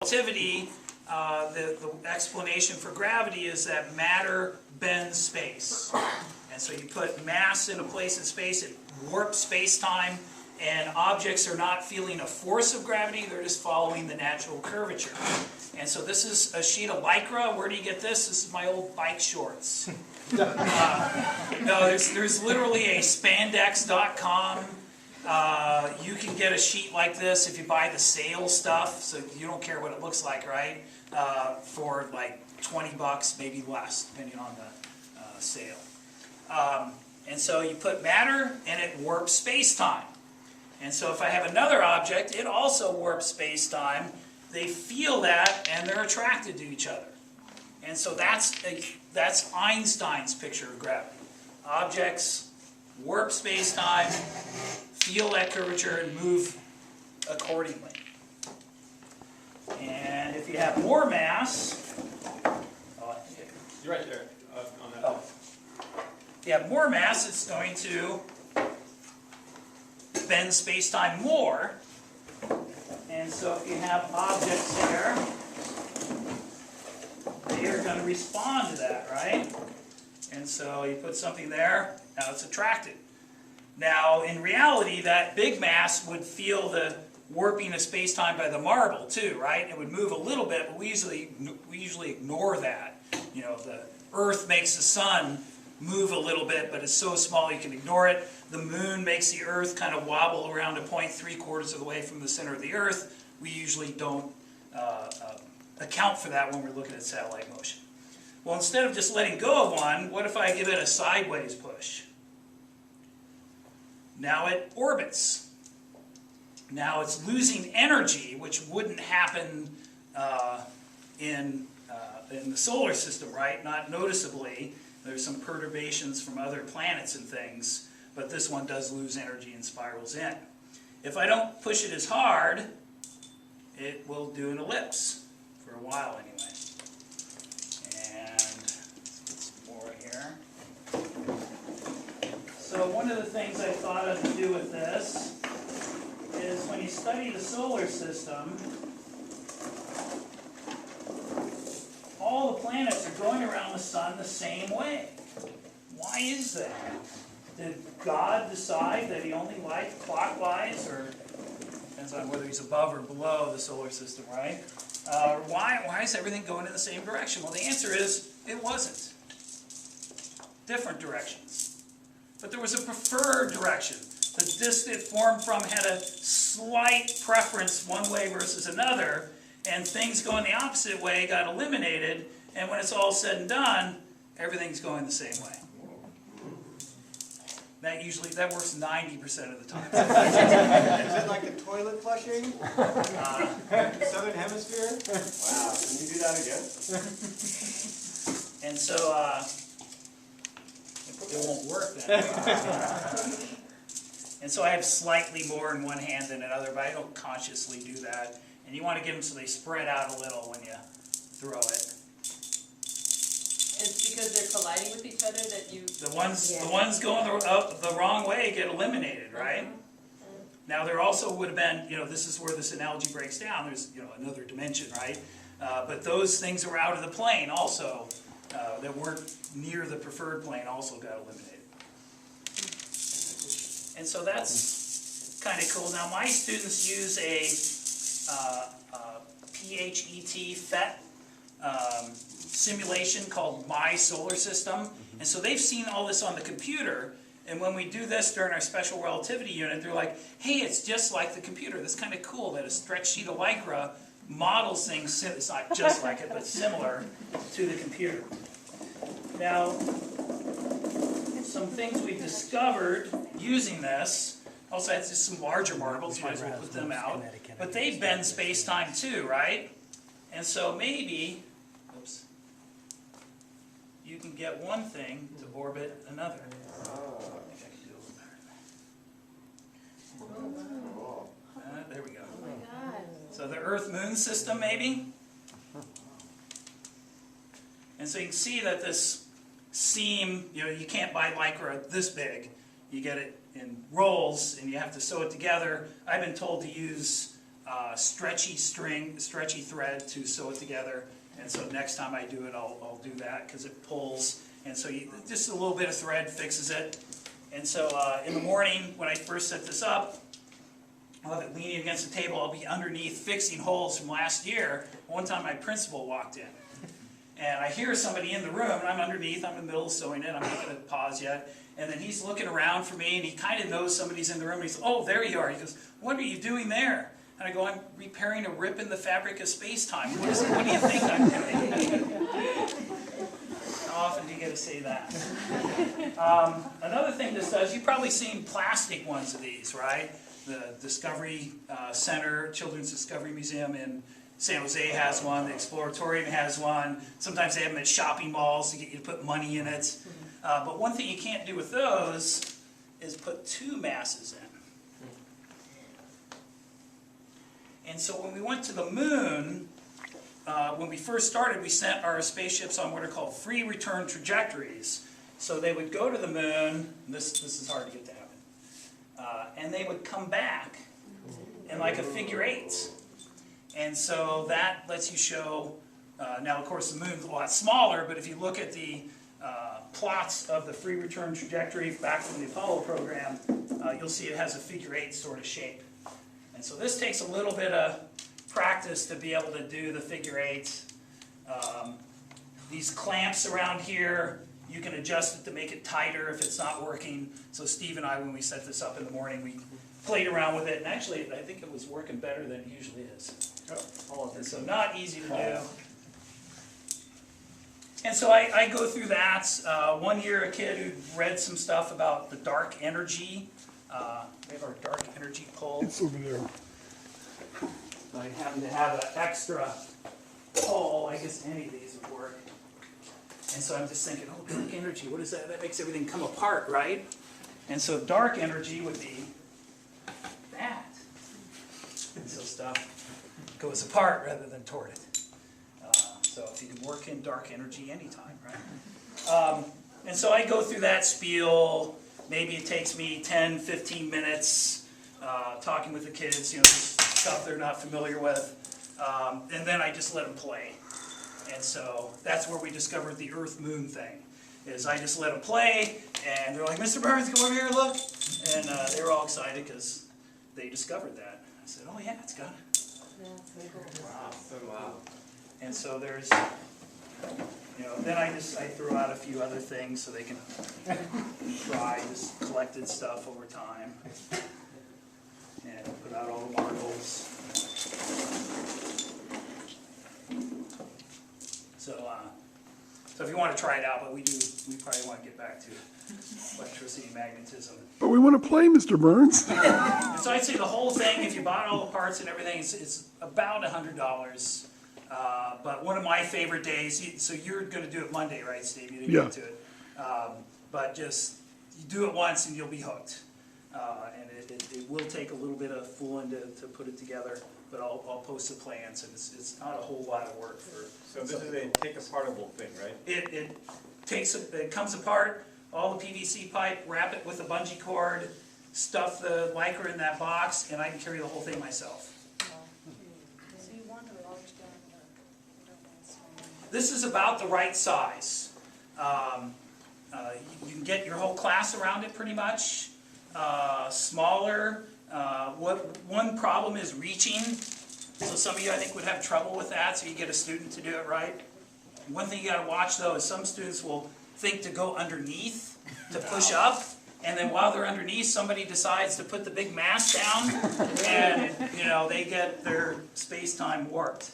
relativity, the explanation for gravity is that matter bends space. And so you put mass in a place in space, it warps space-time, and objects are not feeling a force of gravity, they're just following the natural curvature. And so this is a sheet of Lycra. Where do you get this? This is my old bike shorts. No, there's literally a spandex.com. You can get a sheet like this if you buy the sale stuff, so you don't care what it looks like, right? For like 20 bucks, maybe less, depending on the sale. And so you put matter and it warps space-time. And so if I have another object, it also warps space-time. They feel that and they're attracted to each other. And so that's Einstein's picture of gravity. Objects warp space-time, feel that curvature, and move accordingly. And if you have more mass, you're right there on that. Oh. If you have more mass, it's going to bend space-time more. And so if you have objects here, they are going to respond to that, right? And so you put something there, now it's attracted. Now, in reality, that big mass would feel the warping of space-time by the marble too, right? It would move a little bit, but we usually ignore that. You know, the Earth makes the sun move a little bit, but it's so small you can ignore it. The moon makes the Earth kind of wobble around a point 3/4 of the way from the center of the Earth. We usually don't account for that when we're looking at satellite motion. Well, instead of just letting go of one, what if I give it a sideways push? Now it orbits. Now it's losing energy, which wouldn't happen in the solar system, right? Not noticeably. There's some perturbations from other planets and things, but this one does lose energy and spirals in. If I don't push it as hard, it will do an ellipse for a while anyway. And let's get some more here. So one of the things I thought of to do with this is when you study the solar system, all the planets are going around the sun the same way. Why is that? Did God decide that he only liked clockwise, or depends on whether he's above or below the solar system, right? Why is everything going in the same direction? Well, the answer is it wasn't. Different directions. But there was a preferred direction. The disk it formed from had a slight preference one way versus another, and things going the opposite way got eliminated, and when it's all said and done, everything's going the same way. That works 90% of the time. Is it like the toilet flushing? Southern Hemisphere? Wow, can you do that again? And so, it won't work then. And so I have slightly more in one hand than another, but I don't consciously do that. And you want to get them so they spread out a little when you throw it. It's because they're colliding with each other that you... The ones going the wrong way get eliminated, right? Now there also would have been, this is where this analogy breaks down. There's, another dimension, right? But those things that were out of the plane also, that weren't near the preferred plane, also got eliminated. And so that's kind of cool. Now my students use a PHET simulation called My Solar System. And so they've seen all this on the computer. And when we do this during our special relativity unit, they're like, hey, it's just like the computer. That's kind of cool that a stretched sheet of Lycra models things. It's not just like it, but similar to the computer. Now, some things we discovered using this. Also, it's just some larger marbles, might as well put them out. But they bend space-time too, right? And so maybe, oops, you can get one thing to orbit another. I think I can do a little better. There we go. Oh my God. So the Earth-Moon system, maybe? And so you can see that this seam, you can't buy Lycra this big. You get it in rolls, and you have to sew it together. I've been told to use stretchy thread to sew it together. And so next time I do it, I'll do that because it pulls. And so just a little bit of thread fixes it. And so in the morning, when I first set this up, I'll have it leaning against the table. I'll be underneath fixing holes from last year. One time my principal walked in. And I hear somebody in the room, and I'm underneath, I'm in the middle of sewing it, I'm not going to pause yet. And then he's looking around for me, and he kind of knows somebody's in the room. And he's, oh, there you are. He goes, what are you doing there? And I go, I'm repairing a rip in the fabric of space-time. What do you think I'm doing? How often do you get to say that? Another thing this does, you've probably seen plastic ones of these, right? The Discovery Center, Children's Discovery Museum in San Jose has one, the Exploratorium has one. Sometimes they have them at shopping malls to get you to put money in it. But one thing you can't do with those is put two masses in. And so when we went to the moon, when we first started, we sent our spaceships on what are called free return trajectories. So they would go to the moon, and this is hard to get to happen, and they would come back in like a figure eight. And so that lets you show, now of course the moon's a lot smaller, but if you look at the plots of the free return trajectory back from the Apollo program, you'll see it has a figure eight sort of shape. And so this takes a little bit of practice to be able to do the figure eight. These clamps around here, you can adjust it to make it tighter if it's not working. So Steve and I, when we set this up in the morning, we played around with it, and actually I think it was working better than it usually is. And so not easy to do. And so I go through that. One year a kid who read some stuff about the dark energy. We have our dark energy pole. It's over there. I happen to have an extra pole. I guess any of these would work. And so I'm just thinking, oh, dark energy, what is that? That makes everything come apart, right? And so dark energy would be that. And so stuff goes apart rather than toward it. So if you can work in dark energy anytime, right? And so I go through that spiel. Maybe it takes me 10, 15 minutes talking with the kids, you know, just stuff they're not familiar with. And then I just let them play. And so that's where we discovered the Earth-Moon thing. Is I just let them play, and they're like, Mr. Burns, come over here and look. And they were all excited because they discovered that. I said, oh yeah, it's got it. Wow, so wow. And so there's, you know, then I throw out a few other things so they can try just collected stuff over time. And put out all the marbles. So if you want to try it out, but we probably want to get back to electricity and magnetism. But we want to play, Mr. Burns. And so I'd say the whole thing, if you bought all the parts and everything, it's about $100. But one of my favorite days, so you're going to do it Monday, right, Steve? You didn't get to it. But just, you do it once and you'll be hooked. And it will take a little bit of fooling to put it together, but I'll post the plans, and it's not a whole lot of work for. So this is a take-apartable thing, right? It comes apart, all the PVC pipe, wrap it with a bungee cord, stuff the Lycra in that box, and I can carry the whole thing myself. So you want a large gun or you don't want a small one? This is about the right size. You can get your whole class around it pretty much. Smaller. One problem is reaching. So some of you, I think, would have trouble with that, so you get a student to do it right. One thing you got to watch, though, is some students will think to go underneath to push up, and then while they're underneath, somebody decides to put the big mass down, and you know they get their space-time warped.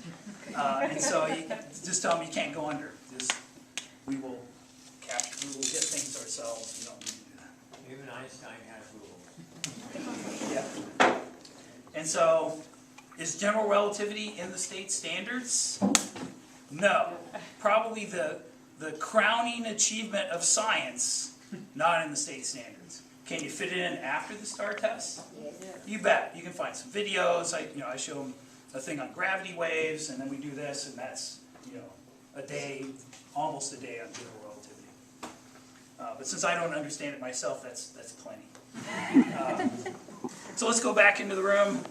And so you just tell them you can't go under. We will get things ourselves. You don't need to do that. Even Einstein has rules. Yeah. And so, is general relativity in the state standards? No. Probably the crowning achievement of science, not in the state standards. Can you fit it in after the STAR test? You bet. You can find some videos. I show them a thing on gravity waves, and then we do this, and that's a day, almost a day on general relativity. But since I don't understand it myself, that's plenty. So let's go back into the room.